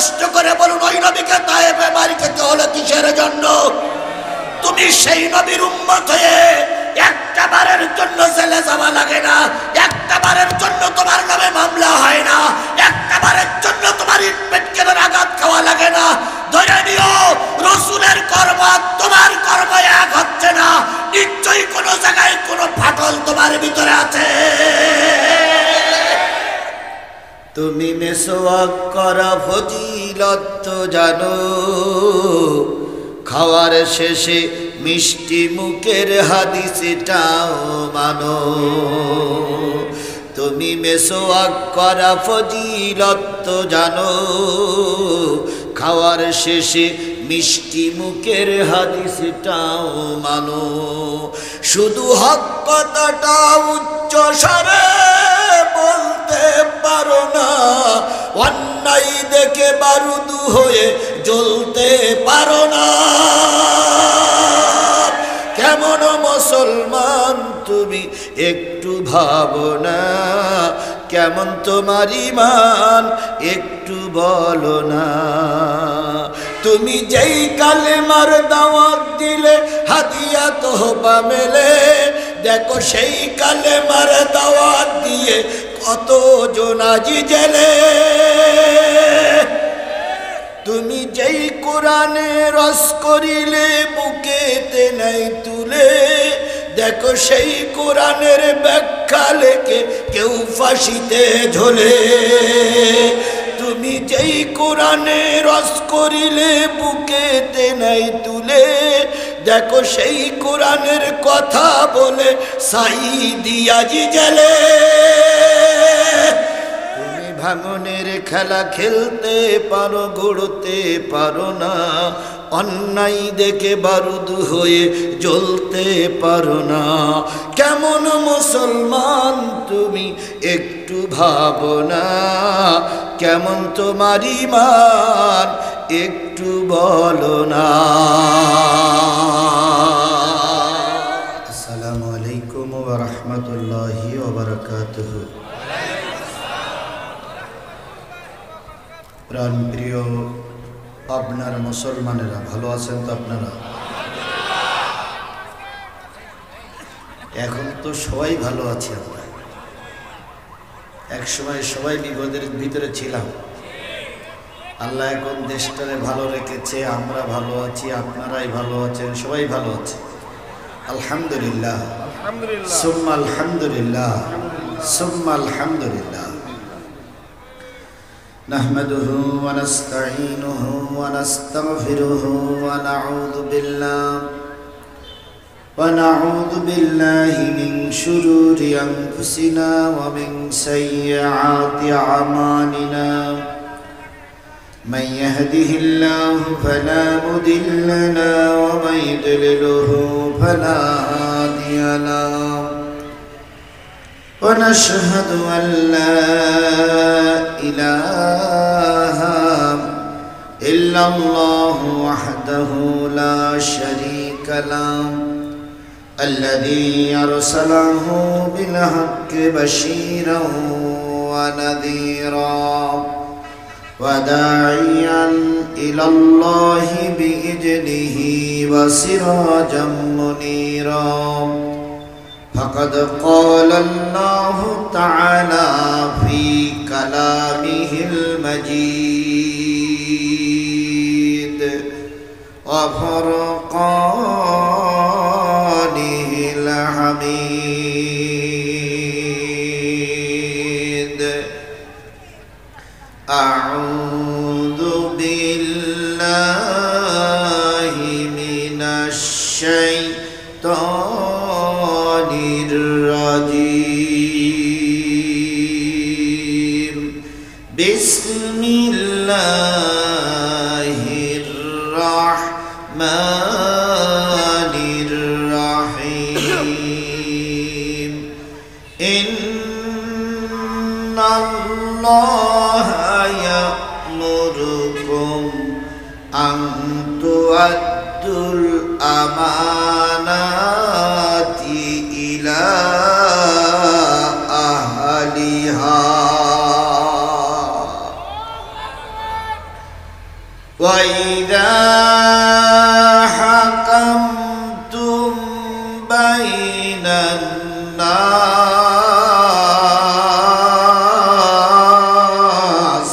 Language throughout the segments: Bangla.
প্রশ্ন করে বলুন, ওই নবীকে তায়েফে মারি খেতে হলো কিসের জন্য? তুমি সেই নবীর উম্মত হয়ে একটা বারের জন্য জেলে যাওয়া লাগে না, একটা বারের জন্য তোমার নামে মামলা হয় না, একটা বারের জন্য তোমার ইট পেটকেলের আঘাত খাওয়া লাগে না। ধরে নিও রাসূলের কর্ম তোমার কর্ম এক হচ্ছে না, নিশ্চয়ই কোনো জায়গায় কোনো ফাটল তোমার ভিতরে আছে। তুমি মেসওয়াক করা ফজিলত তো জানো, খাওয়ার শেষে মিষ্টি মুখের হাদিস এটাও মানো। তুমি মেসওয়াক করা ফজিলত তো জানো, খাওয়ার শেষে মিষ্টি মুখের হাদিস এটাও মানো। শুধু হক কথাটা উচ্চ স্বরে বলতে পারো না, অন্যায় দেখে বারুদ হয়ে জ্বলতে পারো না। কেমন মুসলমান তুমি একটু ভাবো না, কেমন তোমার ঈমান একটু বলো না। তুমি যেই কালেমার দাওয়াত দিলে হাদিয়া তোহবা মেলে, দেখো সেই কালেমার দাওয়াত দিয়ে কত জোনাজি জেলে। তুমি যেই কোরআনে রস করিলে বুকেতে নাই তুলে, দেখো সেই কোরআনের ব্যাখ্যা লেখে কেউ ফাঁসিতে ঝোলে। তুমি যেই কোরআনে রস করিলে বুকেতে নাই তুলে, দেখো সেই কোরআনের কথা বলে সাইদিয়াজি জেলে। তুমি ভাঙনের খেলা খেলতে পারো, গড়তে পারো না, অন্যায় দেখে বারুদ হয়ে জ্বলতে পারো না। কেমন মুসলমান তুমি একটু ভাবো না, কেমন তোমার ঈমান একটু বলো না। আসসালামু আলাইকুম ওয়া রাহমাতুল্লাহি ওয়া বারাকাতুহু। প্রাণপ্রিয় আপনার মুসলমানেরা, ভালো আছেন তো আপনারা? এখন তো সবাই ভালো আছে। আমরা এক সময় সবাই বিপদের ভিতরে ছিলাম, আল্লাহ এখন দেশটারে ভালো রেখেছে, আমরা ভালো আছি, আপনারাই ভালো আছেন, সবাই ভালো আছে। আলহামদুলিল্লাহ, সুম্মা আলহামদুলিল্লাহ, সুম্মা আলহামদুলিল্লাহ। নাহমাদুহু ওয়া নাস্তাঈনুহু ওয়া নাস্তাগফিরুহু ওয়া নাউযু বিল্লাহি মিন শুরুরি আনফুসিনা ওয়া মিন সাইয়্যাতি আমালিনা। মান ইয়াহদিহিল্লাহু ফালা মুদিল্লা লাহু ওয়া মান ইউদ্লিলহু ফালা হাদিয়া লাহু। ونشهد أن لا إله إلا الله وحده لا شريك له الذي أرسله بالحق بشيرا ونذيرا وداعيا إلى الله بإذنه وسراجا منيرا. فقد قال الله تعالى في كلامه المجيد وفرقانه الحميد. أعوذ بالله من الشيطان الرجيم. بسم الله الرحمن الرحيم. إن الله يأمركم أن تؤدوا الأمانات إلى أهلها وإذا حكمتم بين الناس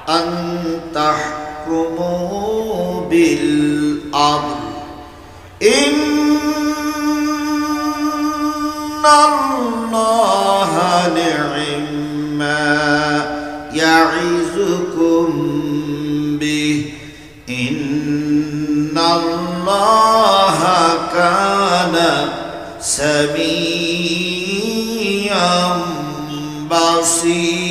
أن تحكموا بالعدل إن الله نعم ما يعظكم به إن الله كان سميعا بصيرا.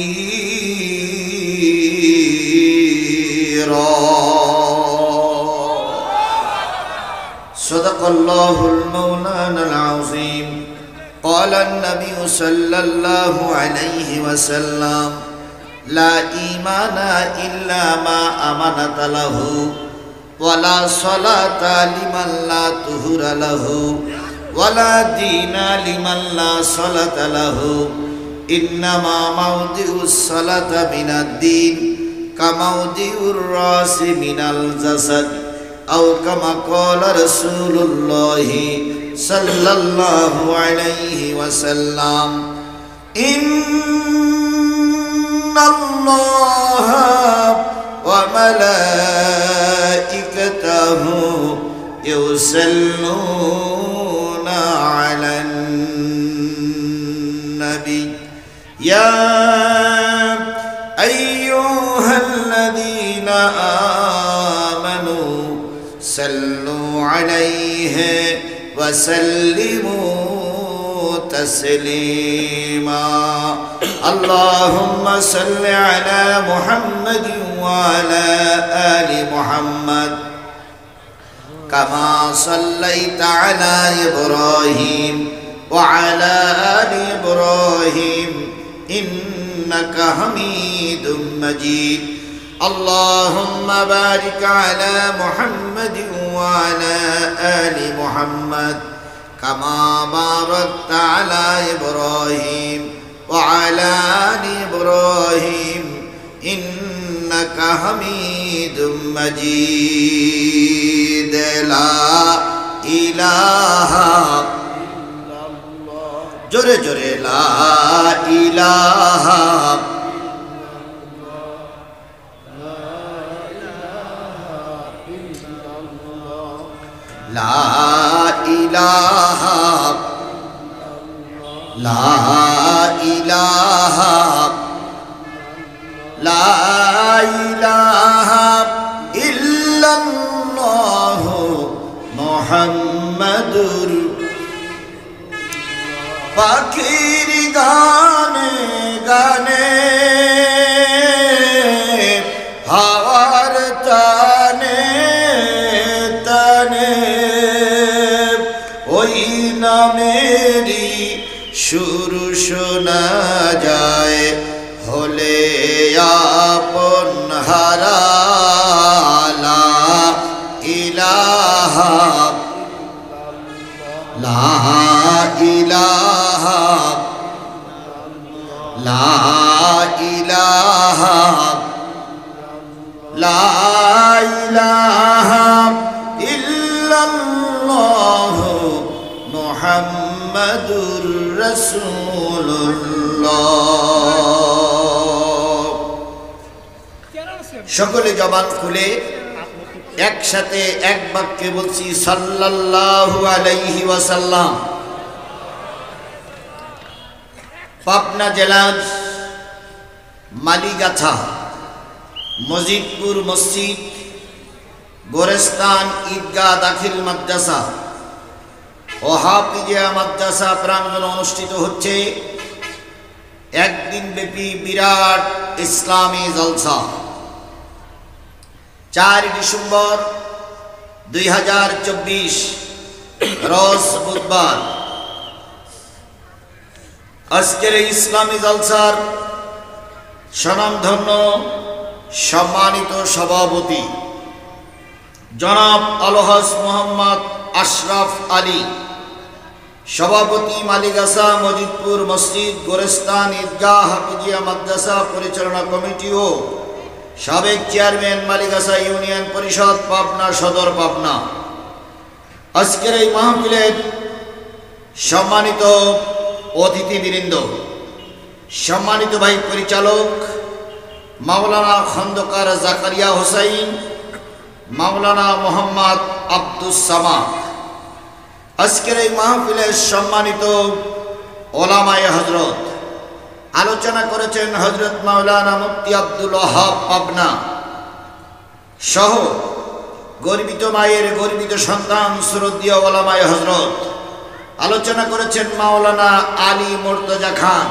صدق الله المولانا العظيم. قال النبي صلى الله عليه وسلم لا إيمان إلا ما أمنت له ولا صلاة لمن لا طهر له ولا دين لمن لا صلاة له إنما موضع الصلاة من الدين كموضع الرأس من الجسد أو كما قال رسول الله صلى الله عليه وسلم إن الله وملائكته يصلون على النبي يا أيها الذين آمنوا صلوا عليه وسلموا تسليما. اللهم صل على محمد وعلى آل محمد كما صليت على إبراهيم وعلى آل إبراهيم إنك حميد مجيد. اللهم بارك على محمد وعلى آل محمد كما باركت على إبراهيم وعلى آل إبراهيم إنك حميد مجيد. لا إله إلا الله. جوري جوري لا إله لا إله لا إله لا إله إلا الله محمد পাখির গানে গানে হাওয়ার টানে টানে ওই নামেরই সুর শোনা যায় হলে আপন হারা লা ইলাহা লা ইলাহা লা ইলাহা লা ইলাহা ইল্লাল্লাহ মুহাম্মাদুর রাসূলুল্লাহ। সকলে জবান খুলে একসাথে এক বাক্যে বলছি সাল্লাল্লাহু আলাইহি ওয়াসাল্লাম। পাবনা জেলার মালিগাছা মজিদপুর মসজিদ গোরস্তান ঈদগাহ দাখিল মাদ্রাসা ও হাফিজিয়া মাদ্রাসা প্রাঙ্গণে অনুষ্ঠিত হচ্ছে একদিন ব্যাপী বিরাট ইসলামী জলসা। 4 ডিসেম্বর 2024 রোজ বুধবার। আজকের এই ইসলামী জলসার স্বনামধন্য সম্মানিত সভাপতি জনাব আলহাজ মোহাম্মদ আশরাফ আলী, সভাপতি মালিগাছা মজিদপুর মসজিদ গোরস্তান ঈদগাহ হাফিজিয়া মাদ্রাসা পরিচালনা কমিটি ও সাবেক চেয়ারম্যান মালিকাসা ইউনিয়ন পরিষদ পাবনা সদর পাবনা, আজকের এই মাহফিলের সম্মানিত অতিথিবৃন্দ, সম্মানিত ভাই পরিচালক মাওলানা খন্দকার জাকারিয়া হোসাইন, মাওলানা মোহাম্মদ আব্দুস সামাদ, আজকের এই মাহফিলের সম্মানিত ওলামায়ে হযরত, আলোচনা করেছেন হযরত মাওলানা মুফতি আব্দুল ওয়াহাব পাবনা সহ গর্বিত মায়ের গর্বিত সন্তান শ্রদ্ধেয় ওলামায়ে হযরত, আলোচনা করেছেন মাওলানা আলী মুর্তজা খান,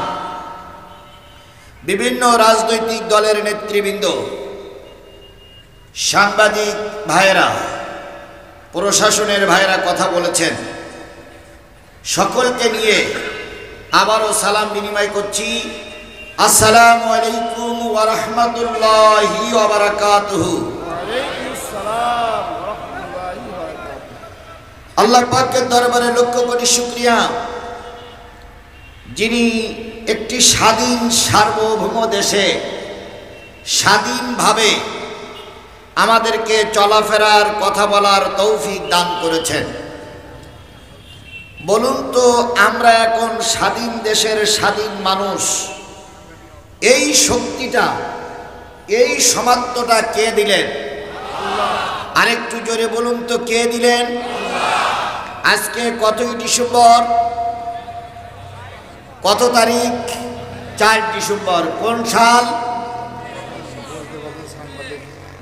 বিভিন্ন রাজনৈতিক দলের নেতৃবৃন্দ, সাংবাদিক ভাইয়েরা, প্রশাসনের ভাইয়েরা কথা বলেছেন। সকলকে নিয়ে আবারও সালাম বিনিময় করছি। আসসালামু আলাইকুম ওয়া রাহমাতুল্লাহি ওয়া বারাকাতুহু। আল্লাহ পাকের দরবারে লক্ষ কোটি শুকরিয়া, যিনি একটি স্বাধীন সার্বভৌম দেশে স্বাধীনভাবে আমাদেরকে চলাফেরার কথা বলার তৌফিক দান করেছেন। বলুন তো, আমরা এখন স্বাধীন দেশের স্বাধীন মানুষ, এই শক্তিটা, এই সমাপ্তটা কে দিলেন? আরেকটু জোরে বলুন তো, কে দিলেন? আজকে কতই ডিসেম্বর? কত তারিখ? 4 ডিসেম্বর। কোন সাল?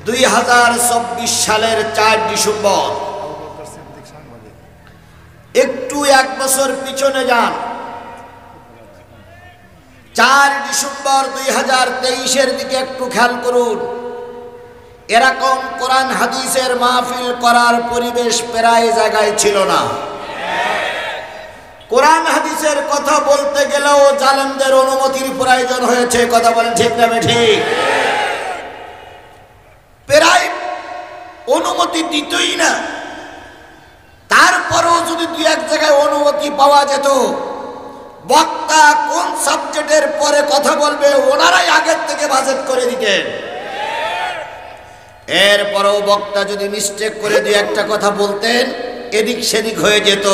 2024 সালের 4 ডিসেম্বর। একটু 1 বছর পিছনে যান, 4 ডিসেম্বর 2023-এর দিকে একটু খেয়াল করুন। এরকম কোরআন হাদিসের মাহফিল করার পরিবেশ প্রায় জায়গায় ছিল না। কোরআন হাদিসের কথা বলতে গেলেও জালেমদের অনুমতির প্রয়োজন হয়েছে। কথা বলেন ঠিক না ঠিক? প্রায় অনুমতি দিতই না। তারপরেও যদি 2-1 জায়গায় অনুমতি পাওয়া যেত, বক্তা কোন সাবজেক্টের পরে কথা বলবে ওনারাই আগের থেকে বাজেট করে দিতেন। এরপরেও বক্তা যদি মিস্টেক করে 2-1টা কথা বলতেন, এদিক সেদিক হয়ে যেত।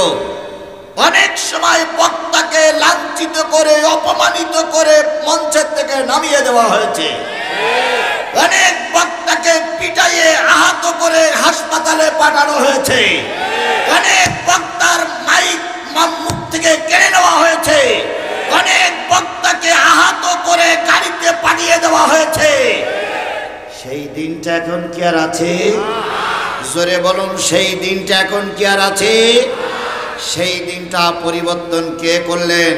অনেক সময় বক্তাকে লাঞ্ছিত করে, অপমানিত করে মঞ্চের থেকে নামিয়ে দেওয়া হয়েছে। অনেক বক্তাকে পিটাইয়ে আহত করে হাসপাতালে পাঠানো হয়েছে। অনেক বক্তার মাইক মুখ থেকে কেড়ে নেওয়া হয়েছে। অনেক বক্তাকে আহত করে গাড়িতে পাঠিয়ে দেওয়া হয়েছে। সেই দিনটা এখন কি আর আছে? জোরে বলুন, সেই দিনটা এখন কি আর আছে? সেই দিনটা পরিবর্তন কে করলেন?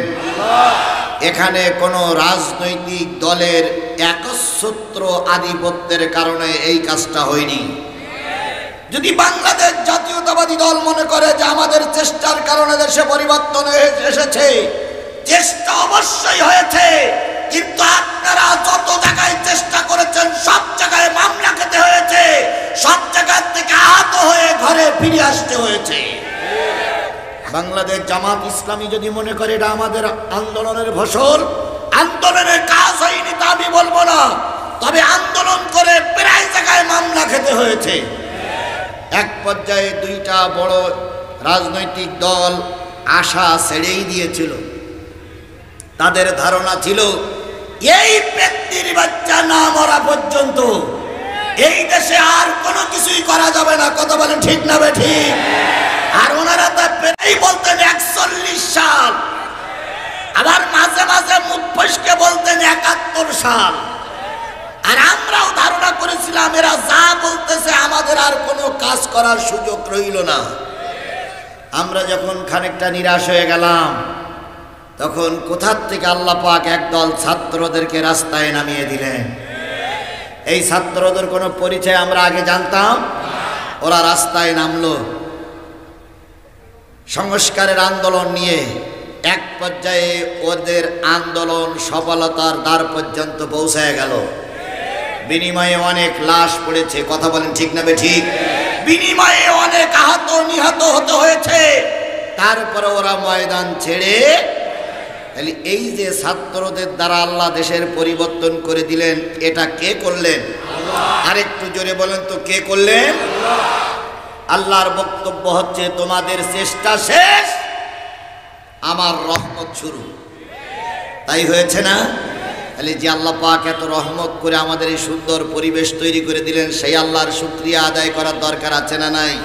এখানে কোনো রাজনৈতিক দলের একচ্ছত্র আধিপত্যের কারণে এই কাজটা হয়নি। যদি বাংলাদেশ জাতীয়তাবাদী দল মনে করে যে আমাদের চেষ্টার কারণে দেশে পরিবর্তন এসেছে, চেষ্টা অবশ্যই হয়েছে, কিন্তু আপনারা যত জায়গায় চেষ্টা করেছেন সব জায়গায় মামলা খেতে হয়েছে, সব জায়গা থেকে আহত হয়ে ঘরে ফিরে আসতে হয়েছে। বাংলাদেশ জামাত ইসলামী যদি মনে করে এটা আমাদের আন্দোলনের ফসল, আন্দোলনের কাজ হয়নি তা আমি বলবো না, তবে আন্দোলন করে প্রায় জায়গায় মামলা খেতে হয়েছে। এক পর্যায়ে 2টা বড় রাজনৈতিক দল আশা ছেড়েই দিয়েছিল। তাদের ধারণা ছিল এই ব্যক্তির বাচ্চা না মরা পর্যন্ত এই দেশে আর কোনো কিছুই করা যাবে না। কথা বলেন ঠিক না ঠিক? আর ওনারা তো প্রায় বলতেন 41 সাল, আবার মাঝে মাঝে মুখ ফসকে বলতেন 71 সাল। আর আমরাও ধারণা করেছিলাম এরা যা বলতেছে আমাদের আর কোনো কাজ করার সুযোগ রইল না। আমরা যখন খানিকটা নিরাশ হয়ে গেলাম, তখন কোথার থেকে আল্লাহ পাক একদল ছাত্রদেরকে রাস্তায় নামিয়ে দিলেন। এই ছাত্রদের কোনো পরিচয় আমরা আগে জানতাম? ওরা রাস্তায় নামলো সংস্কারের আন্দোলন নিয়ে। এক পর্যায়ে ওদের আন্দোলন সফলতার দ্বার পর্যন্ত পৌঁছায় গেল। বিনিময়ে অনেক লাশ পড়েছে। কথা বলেন ঠিক না ঠিক? বিনিময়ে অনেক আহত নিহত হতে হয়েছে। তারপরে ওরা ময়দান ছেড়ে তাহলে এই যে ছাত্রদের দ্বারা আল্লাহ দেশের পরিবর্তন করে দিলেন, এটা কে করলেন? আরেকটু জোরে বলেন তো, কে করলেন? আল্লাহর বক্তব্য হচ্ছে তোমাদের চেষ্টা শেষ, আমার রহমত শুরু। তাই হয়েছে না? তাহলে যে আল্লাহ পাক এত রহমত করে আমাদের এই সুন্দর পরিবেশ তৈরি করে দিলেন, সেই আল্লাহর শুকরিয়া আদায় করার দরকার আছে না নাই?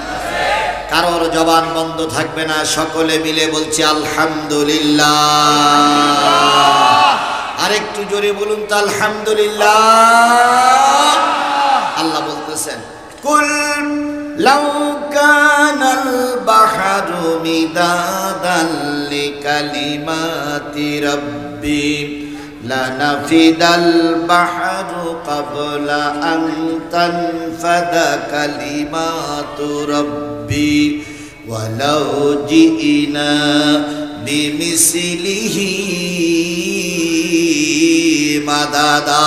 কারোর জবান বন্ধ থাকবে না, সকলে মিলে বলছি আলহামদুলিল্লাহ। আরেকটু জোরে বলুন তো আলহামদুলিল্লাহ। আল্লাহ বলতেছেন কুল লাউ কানাল বাহরু মিদাদান লিকালিমাতি রাব্বি লানাফিদাল বাহরু ক্বাবলা আন তানফাদা কালিমাতু রাব্বি ওয়ালাউ জিইনা বিমিসলিহি মাদাদা।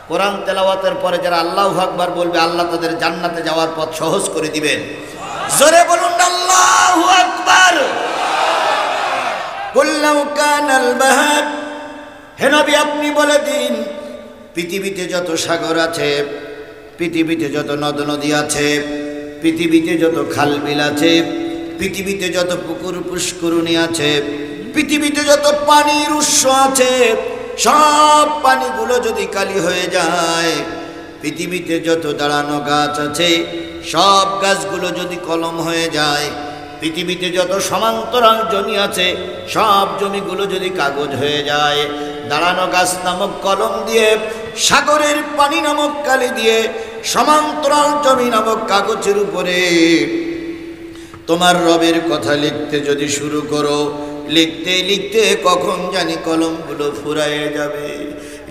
কোরআন তেলাওয়াতের পরে যারা আল্লাহু আকবার বলবে, আল্লাহ তাদের জান্নাতে যাওয়ার পথ সহজ করে দিবেন। জোরে বলুন আল্লাহু আকবার। কুল লাউ কানাল বাহর, হে নবী আপনি বলে দিন, পৃথিবীতে যত সাগর আছে, পৃথিবীতে যত নদ নদী আছে, পৃথিবীতে যত খাল বিল আছে, পৃথিবীতে যত পুকুর পুষ্করণী আছে, পৃথিবীতে যত পানির উৎস আছে, সব পানিগুলো যদি কালি হয়ে যায়, পৃথিবীতে যত দাঁড়ানো গাছ আছে, সব গাছগুলো যদি কলম হয়ে যায়, পৃথিবীতে যত সমান্তরাল জমি আছে, সব জমিগুলো যদি কাগজ হয়ে যায়, দাঁড়ানো গাছ নামক কলম দিয়ে, সাগরের পানি নামক কালি দিয়ে, সমান্তরাল জমি নামক কাগজের উপরে তোমার রবের কথা লিখতে যদি শুরু করো, লিখতে লিখতে কখন জানি কলমগুলো ফুরায়ে যাবে,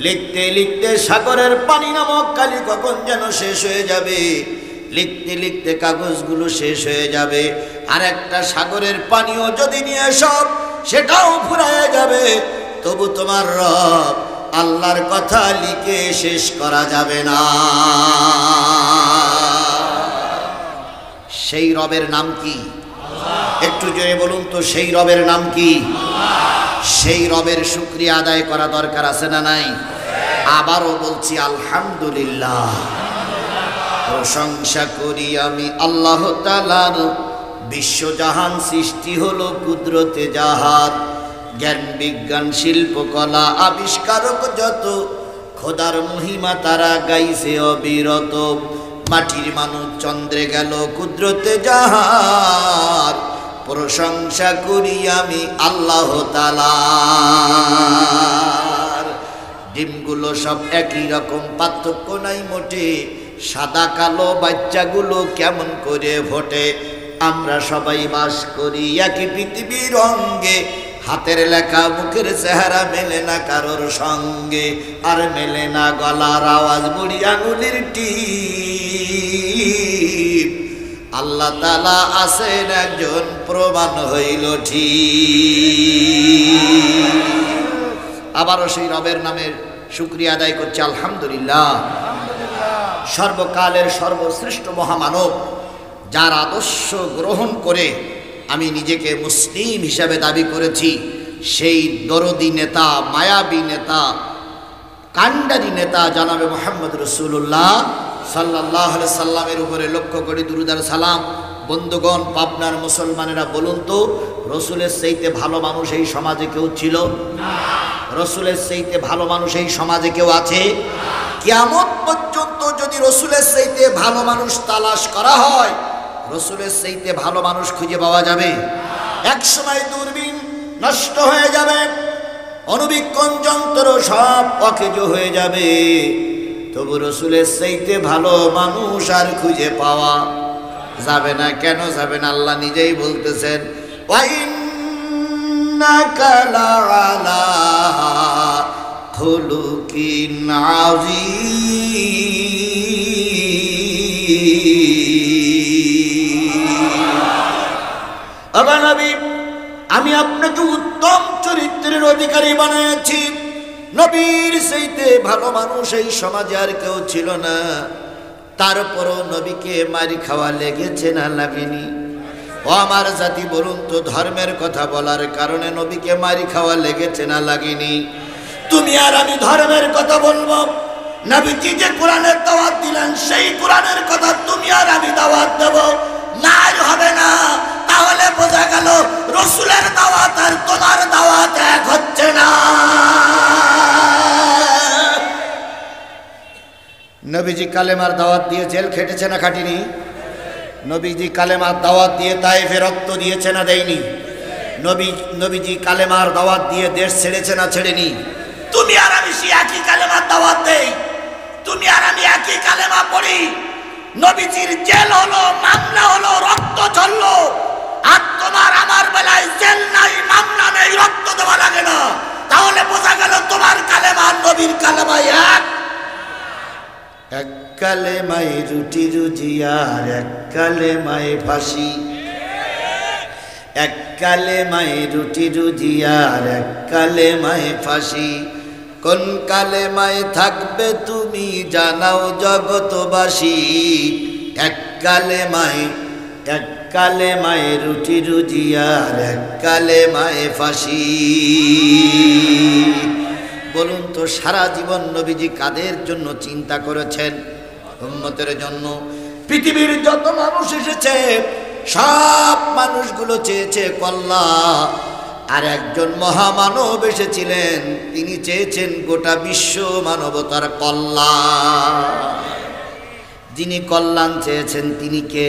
লিখতে লিখতে সাগরের পানি নামক কালি কখন যেন শেষ হয়ে যাবে, লিখতে লিখতে কাগজগুলো শেষ হয়ে যাবে, আর একটা সাগরের পানিও যদি নিয়ে সব সেটাও ফুরায়ে যাবে, তবু তোমার রব আল্লাহর কথা লিখে শেষ করা যাবে না। সেই রবের নাম কি? একটু জোরে বলুন তো, সেই রবের নাম কি? সেই রবের শুকরিয়া আদায় করা দরকার আছে না নাই? আবারও বলছি আলহামদুলিল্লাহ। প্রশংসা করি আমি আল্লাহ তাআলার, বিশ্বজাহান সৃষ্টি হলো কুদরতে যাহার, জ্ঞান বিজ্ঞান শিল্পকলা আবিষ্কারক যত, খোদার মহিমা তারা গাইছে অবিরত, মাটির মানুষ চন্দ্রে গেল কুদরতে যাহার, প্রশংসা করি আমি আল্লাহ তাআলার। ডিমগুলো সব একই রকম, পার্থক্য নাই মোটে, সাদা কালো বাচ্চাগুলো কেমন করে ফোটে, আমরা সবাই বাস করি একই পৃথিবীর অঙ্গে, হাতের লেখা মুখের চেহারা মেলে না কারোর সঙ্গে, আর মেলে না গলার আওয়াজ বুড়ি আঙুলির টিপ, আল্লাহ তাআলা আছেন একজন প্রমাণ হইল ঠিক। আবারও সেই রবের নামের শুকরিয়া আদায় করছে আলহামদুলিল্লাহ। সর্বকালের সর্বশ্রেষ্ঠ মহামানব, যার আদর্শ গ্রহণ করে আমি নিজেকে মুসলিম হিসাবে দাবি করেছি, সেই দরদি নেতা, মায়াবী নেতা, কান্ডারি নেতা জনাবে মুহাম্মদ রাসূলুল্লাহ সাল্লাল্লাহু আলাইহি সাল্লামের উপরে লক্ষ্য করে দুরূদ আর সালাম। বন্ধুগণ, পাবনার মুসলমানেরা বলুন তো, রসুলের চাইতে ভালো মানুষ এই সমাজে কেউ ছিল? রসুলের চাইতে ভালো মানুষ এই সমাজে কেউ আছে? কিয়ামত পর্যন্ত যদি রসুলের চাইতে ভালো মানুষ তালাশ করা হয়, রসুলের চাইতে ভালো মানুষ খুঁজে পাওয়া যাবে? একসময় দূরবীন নষ্ট হয়ে যাবে, অনুবীক্ষণ যন্ত্র সব অকেজ হয়ে যাবে, তবু রসুলের চাইতে ভালো মানুষ আর খুঁজে পাওয়া যাবে না। কেন যাবে না? আল্লাহ নিজেই বলতেছেন, ওয়াইন্নাকা লাআলা খুলুকিন আযীম। ওগো নবী, আমি আপনাকে উত্তম চরিত্রের অধিকারী বানিয়েছি। নবীর চাইতে ভালো মানুষ এই সমাজে আর কেউ ছিল না। তারপরও নবীকে মারি খাওয়া লেগেছে না লাগেনি? ও আমার জাতি, বলুন তো ধর্মের কথা বলার কারণে নবীকে মারি খাওয়া লেগেছে না লাগেনি? তুমি আর আমি ধর্মের কথা বলবো, নবীজি যে কোরআনের দাওয়াত দিলেন সেই কোরআনের কথা তুমি আর আমি দাওয়াত দেব, মার হবে না। তাহলে বোঝা গেল রাসূলের দাওয়াত আর তোমার দাওয়াত এক হচ্ছে না। নবীজি কালেমার দাওয়াত দিয়ে জেল খেটেছে না খাটিনি? নবীজি কালেমার দাওয়াত দিয়ে তায়েফে রক্ত দিয়েছে না দেয়নি? নবীজি কালেমার দাওয়াত দিয়ে দেশ ছেড়েছে না ছেড়েনি? তুমি আর আমি সেই একই কালেমার দাওয়াত দেই, তুমি আর আমি একই কালেমা পড়ি। নবীজির জেল হলো, মামলা হলো, রক্ত ঝরলো, আর তোমার আমার বেলায় জেল নাই, মামলা নেই, রক্ত দেওয়া লাগে না। তাহলে বোঝা গেল তোমার কালেমা আর নবীর কালেমা এক। এক কালেমায় রুটি রুজি আর এক কালেমায় ফাঁসি, এক কালেমায় রুটি রুজি আর এক কালেমায় ফাঁসি। কোন কালেমায় থাকবে তুমি জানাও জগতবাসী। এক কালেমায় রুটি রুজি আর এক কালেমায় ফাঁসি। বলুন তো সারা জীবন নবীজি কাদের জন্য চিন্তা করেছেন? উম্মতের জন্য। পৃথিবীর যত মানুষ এসেছে সব মানুষগুলো চেয়েছে কল্যাণ, আর একজন মহামানব এসেছিলেন, তিনি চেয়েছেন গোটা বিশ্ব মানবতার কল্যাণ। যিনি কল্যাণ চেয়েছেন তিনি কে?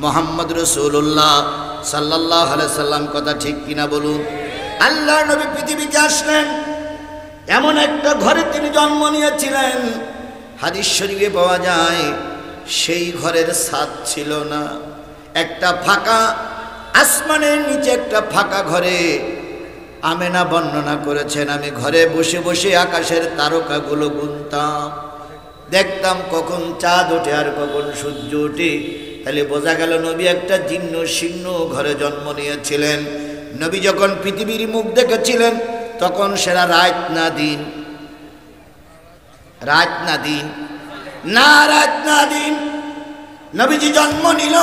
মুহাম্মদ রাসূলুল্লাহ সাল্লাল্লাহু আলাইহি সাল্লাম। কথা ঠিক কিনা বলুন? আল্লাহর নবী পৃথিবীতে আসলেন, এমন একটা ঘরে তিনি জন্ম নিয়েছিলেন, হাদিস শরীফে পাওয়া যায় সেই ঘরের ছাদ ছিল না, একটা ফাঁকা, আসমানের নিচে একটা ফাঁকা ঘরে। আমেনা বর্ণনা করেছেন, আমি ঘরে বসে বসে আকাশের তারকাগুলো গুনতাম, দেখতাম কখন চাঁদ ওঠে আর কখন সূর্য ওঠে। তাহলে বোঝা গেল নবী একটা জীর্ণ শীর্ণ ঘরে জন্ম নিয়েছিলেন। নবী যখন পৃথিবীর মুখ দেখেছিলেন তখন সেরা রাত না দিন, রাত না দিন, না রাত না দিন নবীজি জন্ম নিল।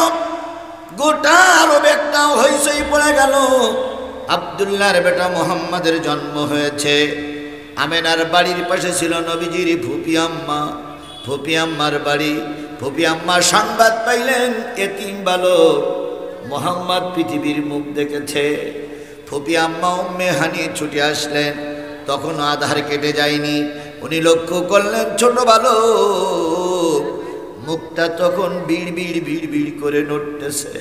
গোটা আরব একটা হইচই পড়ে গেল, আব্দুল্লাহর বেটা মুহাম্মাদের জন্ম হয়েছে। আমেনার বাড়ির পাশে ছিল নবীজির ফুপি আম্মা, ফুপি আম্মার বাড়ি। ফুপি আম্মা সংবাদ পাইলেন এতিম বালক মুহাম্মদ পৃথিবীর মুখ দেখেছে। ফুপি আম্মা উম্মে হানি ছুটে আসলেন, তখন আধার কেটে যায়নি। উনি লক্ষ্য করলেন ছোট বালক মুখটা তখন বিড় বিড় বিড় বিড় করে নড়তেছে।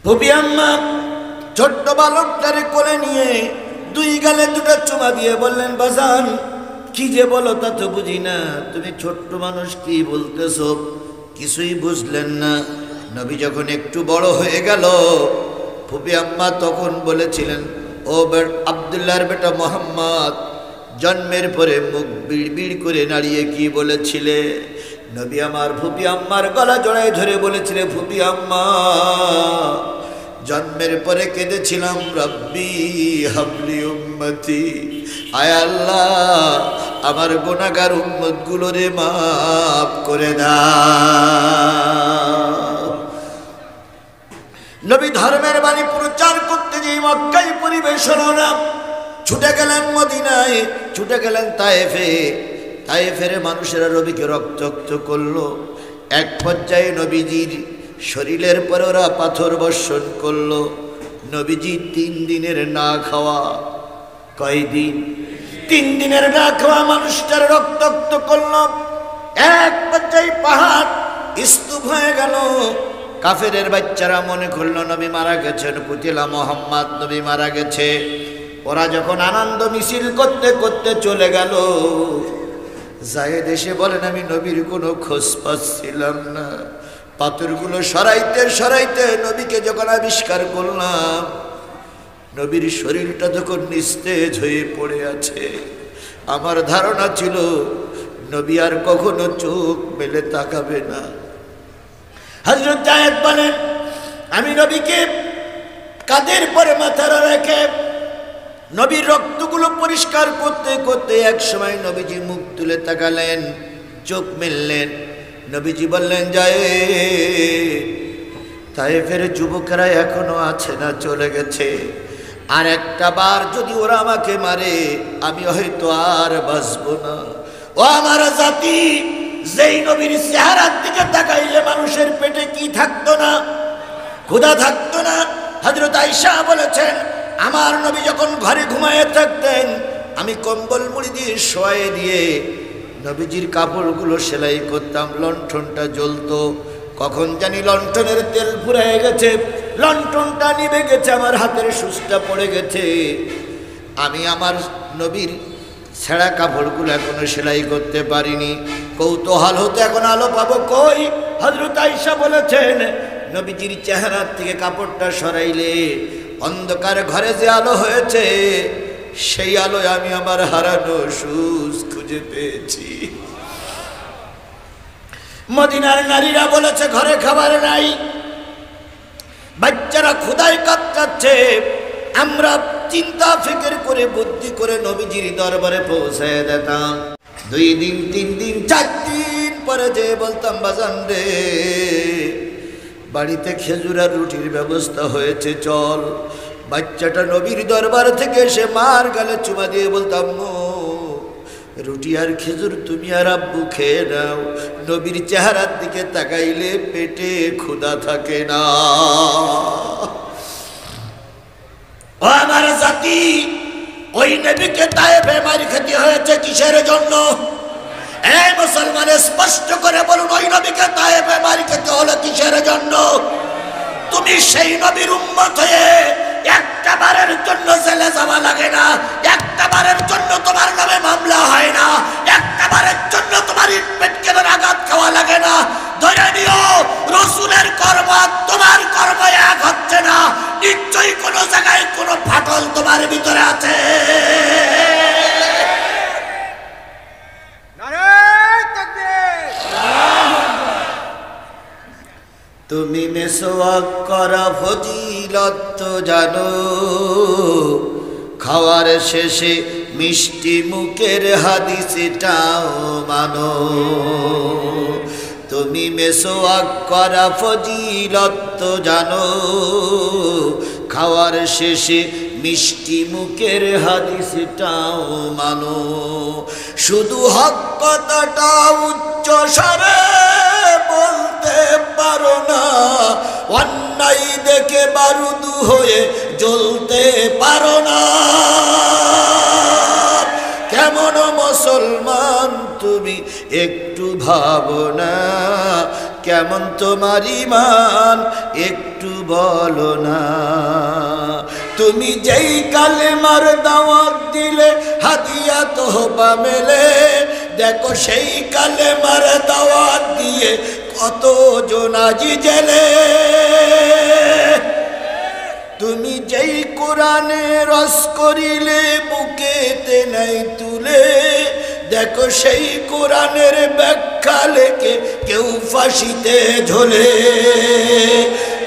ফুপি আম্মা ছোট্ট বালকটারে কোলে নিয়ে দুই গালে দুটো চুমা দিয়ে বললেন, বাজান কি যে বলো তা তো বুঝি না, তুমি ছোট্ট মানুষ কি বলতেছ? কিছুই বুঝলেন না। নবী যখন একটু বড় হয়ে গেল, ফুপি আম্মা তখন বলেছিলেন, ও আব্দুল্লাহর বেটা মুহাম্মদ, জন্মের পরে মুখ বিড় বিড় করে নাড়িয়ে কি বলেছিলে? নবী আমার ফুপি আম্মার গলা জড়াই ধরে বলেছিলে, ফুপি আম্মা জন্মের পরে কেঁদেছিলাম, রব্বি হাবলি উম্মতি, আয় আল্লাহ আমার গুনাহগার উম্মত গুলোরে মাফ করে দাও। নবী ধর্মের বাণী প্রচার করতে গিয়ে মক্কায় পরিবেশ হলো না, ছুটে গেলেন মদিনায়, ছুটে গেলেন তায়েফে। তায়েফের মানুষেরা নবীকে রক্তাক্ত করলো। এক পর্যায়ে নবীজির শরীরের পরে ওরা পাথর বর্ষণ করলো। নবীজি 3 দিনের না খাওয়া, কয়দিন? 3 দিনের না খাওয়া মানুষটার রক্তাক্ত করলো। এক পর্যায়ে পাহাড় স্তূপ হয়ে গেল। কাফেরের বাচ্চারা মনে করলো নবী মারা গেছেন, কুতিলা মুহাম্মদ, নবী মারা গেছে। ওরা যখন আনন্দ মিছিল করতে করতে চলে গেল, জায়েদ এসে বলেন, আমি নবীর কোনো খোঁজ পাচ্ছিলাম না। পাথরগুলো সরাইতে সরাইতে নবীকে যখন আবিষ্কার করলাম, নবীর শরীরটা যখন নিস্তেজ হয়ে পড়ে আছে, আমার ধারণা ছিল নবী আর কখনো চোখ মেলে তাকাবে না। হযরত জায়েদ বলেন, আমি নবীকে কাঁধের পরে মাথা রেখে নবীর রক্তগুলো পরিষ্কার করতে করতে এক সময় নবীজি মুখ তুলে তাকালেন, চোখ মেললেন। নবীজি বললেন, জায়েদ তায়েফের যুবকেরা এখনো আছে না চলে গেছে? আর একটা বার যদি ওরা আমাকে মারে আমি হয়তো আর বাঁচব না। ও আমার জাতি, যেই নবীর চেহারার দিকে তাকাইলে মানুষের পেটে কি থাকতো না? ক্ষুধা থাকতো না? হযরত আয়েশা বলেছেন, আমার নবী যখন ঘরে ঘুমায়ে থাকতেন আমি কম্বল মুড়ি দিয়ে শোয়ায়ে দিয়ে নবীজির কাপড়গুলো সেলাই করতাম, লণ্ঠনটা জ্বলতো। কখন জানি লণ্ঠনের তেল ফুরিয়ে গেছে, লণ্ঠনটা নিভে গেছে, আমার হাতের সুচটা পড়ে গেছে, আমি আমার নবীর ছেঁড়া কাপড়গুলো এখনো সেলাই করতে পারিনি। কৌতূহল হতে এখন আলো পাবো কই? হযরত আয়েশা বলেছেন, নবীজির চেহারার থেকে কাপড়টা সরাইলে অন্ধকার ঘরে যে আলো হয়েছে সেই আলোয় আমি আমার হারানো সুচ খুঁজে পেয়েছি। মদিনার নারীরা বলেছে ঘরে খাবার নাই, বাচ্চারা ক্ষুধায় কাতরাচ্ছে, আমরা চিন্তা ফিকির করে বুদ্ধি করে নবীজির দরবারে পৌঁছায় দিতাম। 2 দিন 3 দিন 4 দিন পরে যে বলতাম, বাজান রে বাড়িতে খেজুর আর রুটির ব্যবস্থা হয়েছে, চল। বাচ্চাটা নবীর দরবার থেকে এসে মার গালে চুমা দিয়ে বলতাম, রুটি আর খেজুর তুমি আর আব্বু খেয়ে নাও। নবীর চেহারার দিকে তাকাইলে পেটে ক্ষুধা থাকে না। ও আমার জাতি, ওই নবীকে তায়েফে মারি খেতে হয়েছে কিসের জন্য? এই মুসলমান স্পষ্ট করে বলুন, ওই নবীকে তায়েফে মারি খেতে হলো কিসের জন্য? তুমি সেই নবীর উম্মত হয়ে একটা বারের জন্য জেলে যাওয়া লাগে না, একটা বারের জন্য তোমার নামে মামলা হয় না, একটা বারের জন্য তোমার ইট পেটকেলের আঘাত খাওয়া লাগে না। ধরে নিও রাসূলের কর্ম তোমার কর্ম এক হচ্ছে না, নিশ্চয়ই কোনো জায়গায় কোনো ফাটল তোমার ভিতরে আছে। তুমি মেসওয়াক করা ফজিলত তো জানো, খাওয়ার শেষে মিষ্টি মুখের হাদিসটাও মানো। তুমি মেসওয়াক করা ফজিলত তো জানো, খাওয়ার শেষে মিষ্টি মুখের হাদিসটাও মানো। শুধু হক কথাটা উচ্চ স্বরে বলতে পারো না, অন্যায় দেখে বারুদ হয়ে জ্বলতে পারো না। কেমন মুসলমান তুমি একটু ভাবো না, কেমন তোমার ঈমান একটু বলো না। তুমি যেই কালেমার দাওয়াত দিলে হাদিয়া তোহবা মেলে, দেখো সেই কালেমার দাওয়াত দিয়ে কত জনাজি জেলে। তুমি যেই কোরআনে রস করিলে বুকেতে নাই তুলে, দেখো সেই কোরআনের ব্যাখ্যা লেখে কেউ ফাঁসিতে ঝোলে।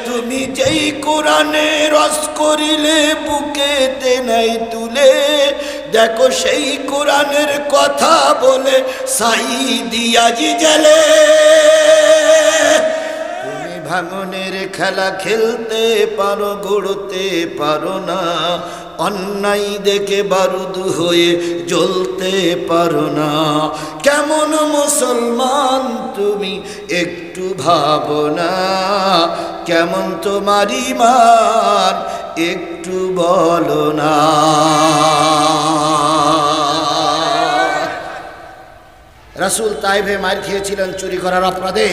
তুমি যেই কোরআনে রস করিলে বুকেতে নাই তুলে, দেখো সেই কোরআনের কথা বলে সাইদি আজি জেলে। তুমি ভাঙনের খেলা খেলতে পারো, গড়তে পারো না, অন্যায় দেখে বারুদ হয়ে জ্বলতে পারো না। কেমন মুসলমান তুমি একটু ভাবো না, কেমন তোমার ঈমান একটু বলো না। রাসূল তায়েফে মার খেয়েছিলেন চুরি করার অপরাধে,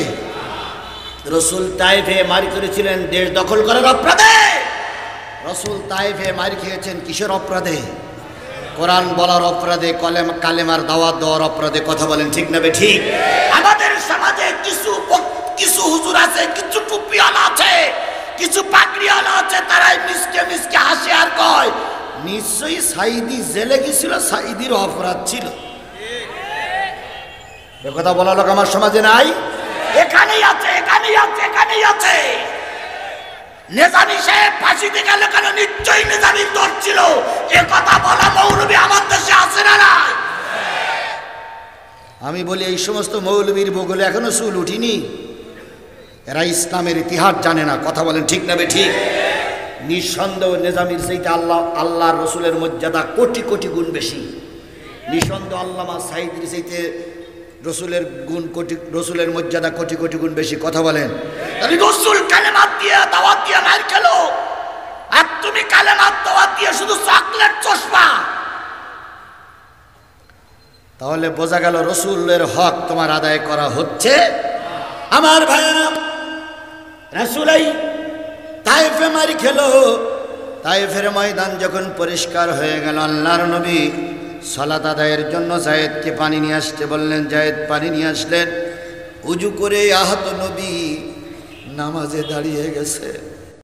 রাসূল তায়েফে মার করেছিলেন দেশ দখল করার অপরাধে, রাসূল তায়েফে মার খেয়েছেন কিসের অপরাধে? কোরআন বলার অপরাধে, কালেমার দাওয়াত দেওয়ার অপরাধে। কথা বলেন ঠিক না ঠিক? আমাদের সমাজে কিছু হুজুর আছে, কিছু টুপিওয়ালা আছে, কিছু পাগড়িওয়ালা আছে, তারাই মিসকে মিসকে হাসে আর কয় নিশ্চয়ই সাইদি জেলে গেছিল, সাইদির অপরাধ ছিল। এ কথা বলা লোক আমার সমাজে নাই? এখানেই আছে, এখানেই আছে, এখানেই আছে। নেজামি সাহেব ফাঁসিতে গেল কেন? নিশ্চয়ই নেজামির দর ছিল। এ কথা বলা মৌলবী আমার দেশে আছে না না? আমি বলি এই সমস্ত মৌলবীর বগলে এখনো চুল উঠিনি। এরা ইসলামের ইতিহাস জানে না। কথা বলেন ঠিক না ঠিক? নিঃসন্দেহ নিজামীর চাইতে আল্লাহর রসুলের মর্যাদা কোটি কোটি গুণ বেশি। নিঃসন্দেহ আল্লামা সাইদির চাইতে রসুলের মর্যাদা কোটি কোটি গুণ বেশি। কথা বলেন। রসুল কালেমাত দিয়ে দাওয়াত দিয়ে মার খেলো, আর তুমি কালেমাত দাওয়াত দিয়ে শুধু চকলেট চশমা। তাহলে বোঝা গেল রসুলের হক তোমার আদায় করা হচ্ছে। আমার ভাইয়েরা, রাসূলাই তায়েফে মারি খেলো। তায়েফের ময়দান যখন পরিষ্কার হয়ে গেল, আল্লাহর নবী সালাত আদায়ের জন্য যায়েদকে পানি নিয়ে আসতে বললেন। যায়েদ পানি নিয়ে আসলেন। উজু করে আহত নবী নামাজে দাঁড়িয়ে গেছে।